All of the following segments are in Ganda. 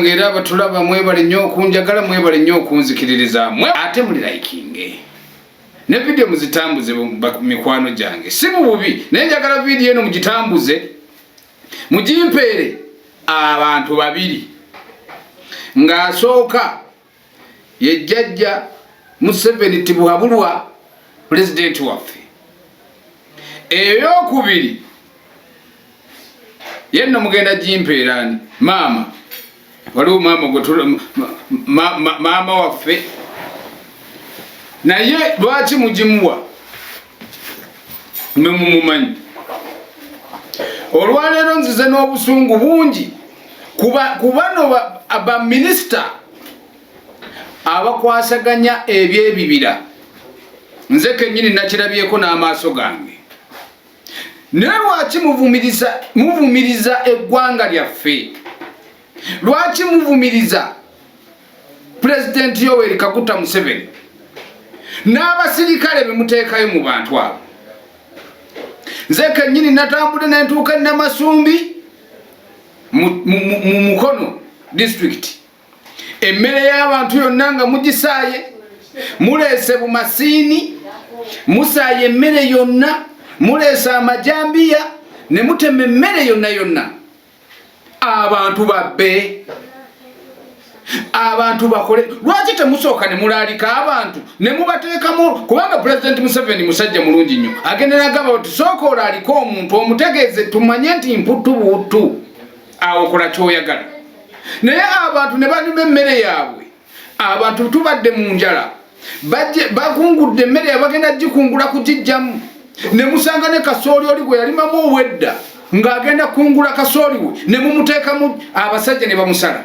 Ngera batulaba mwebale nnyo okunjagala mwebale nnyo okunzikiririza mwe ate muli likinge ne video muzitambuze mikwano jange si bubi naye njagala video eno mugitambuze mujimpeere abantu babiri nga asooka ye jjajja Museveni Tibuhabulwa president waffe eyokubiri yenna mugenda jimpeerani mama waliwo mama gotula mama waffe naye lwaki mujimuwa mumumanyi olwaleero nzize n'obusungu bungi kubano aba minister abakwasaganya ebyebibira nze kennyini nakirabyeko n'amaaso gange naye lwaki muvumiriza eggwanga lyaffe lwaki muvumiriza President Yoweri Kaguta Museveni n'abasirikale bemuteekayo mu bantu abo nze kennyini natambudde nentuuka e Namasumbi mu Mukono district emmere y'abantu yonna nga mugisaaye muleese bumasiini musaaye emmere yonna muleese amajambiya ne mutema emmere yonna abantu babbe abantu bakole lwaki temusooka ne mulaalika abantu ne mubateekamu kubanga President Museveni musajja mulungi nnyo agendera agamba oti sooka olaalika omuntu omutegeeze tumanye nti mputu buutu awo kola kyoyagala naye abantu ne balima emmere yaabwe abantu tubadde mu njala bakungudde emmere yabagenda gikungula kugijjamu ne musanga ne kasooli oli gwe yalimamu owedda ng'agenda kungula kasooli we ne mumuteekamu abasajja ne bamusala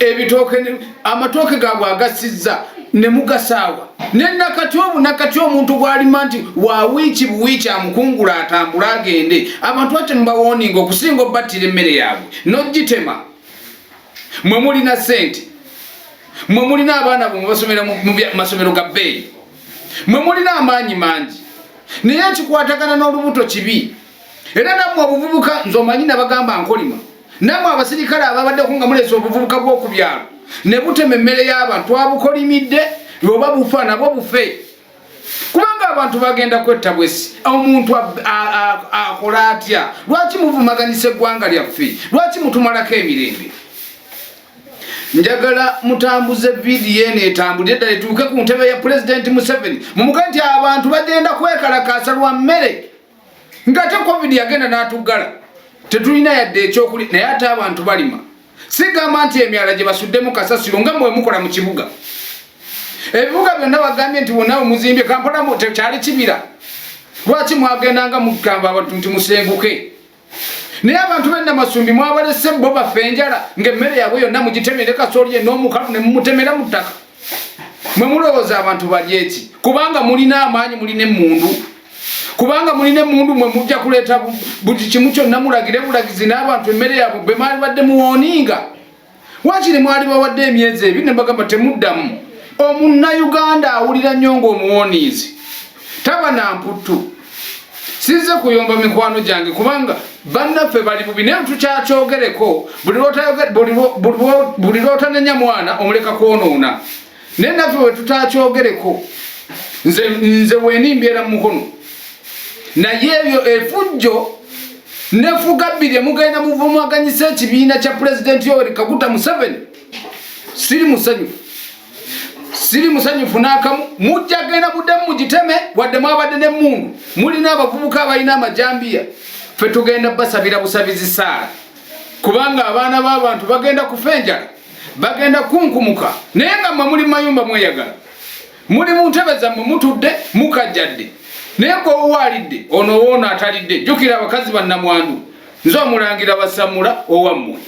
ebitooke amatooke gaabwe agasizza ne mugasaawa ne nakati omuntu gw'alima nti wa wiiki buwiiki amukungula atambule agende abantu ate mubawooninga okusinga obbattira emmere yaabwe n'ogitema mwe mulina ssente mwe mulina abaana bwe mubasomera mu masomero ga bbeeyi mwe mulina amaanyi mangi naye kikwatagana n'olubuto kibi era namwe obuvubuka nze omanyi nabagamba nkolima namwe abasirikale ababaddeko nga muleese obuvubuka bw'okubyalo ne butema emmere y'abantu twabukolimidde oba bufa nabwo bufe kubanga abantu bagenda kwetta bwesi omuntu akola atya lwaki muvumaganyisa eggwanga lyaffe lwaki mutumalako emirembe njagala mutambuze vidiyo eno etambulire ddala etuuke ku ntebe ya President Museveni mumuge nti abantu bagenda kwekalakaasa lwa mmere ngate covid yagenda n'atuggala tetulina yadde ekyokuli naye ate abantu balima sigamba nti emyala gye basuddemu kasasiro nga mwe mukola mu kibuga ebibuga byonna bagambye nti bonna muzimbye Kampala tekyali kibira lwaki mwagendanga mugamba abantu nti musenguke naye abantu b'e Namasumbi mwabalese bo bafe enjala ng'emmere yaabwe yonna mugitemere kasooli ye n'omukalu ne mumutemera mu ttaka mwe mulowooza abantu bali eki kubanga mulina amaanyi mulina emmundu kubanga mulina emmundu mwe mujja kuleeta buli kimu kyonna mulagire bulagizi n'abantu emmere yaabwe bwe mwali badde muwooninga wakiri mwali bawadde emyezi ebiri ne bagamba temuddamu omunnayuganda awulira nnyo ng'omuwooniizi taba na mputtu sinze kuyomba mikwano gyange kubanga bannaffe bali bubi naye tukyakyogereko buli lw'otanenya mwana omuleka kwonoona naye naffe bwe tutakyogereko nze wenimbyera mu mukono naye ebyo efujjo nefuga bbiri emugenda muvumaganyisa ekibiina kya President Yoweri Kaguta Museveni siri musanyufu n'akamu mujja genda muddemu mugiteme wadde mwabadde n'emmundu mulina abavubuka abalina amajambiya ffe tugenda basabira busabizi saala kubanga abaana b'abantu bagenda kufa enjala bagenda kunkumuka naye nga mmwe muli mayumba mweyagala muli mu ntebe zammwe mutudde mukajjadde naye gw'owaalidde ono woona atalidde jjukira abakazi bannamwandu nze omulangira basamula owammwe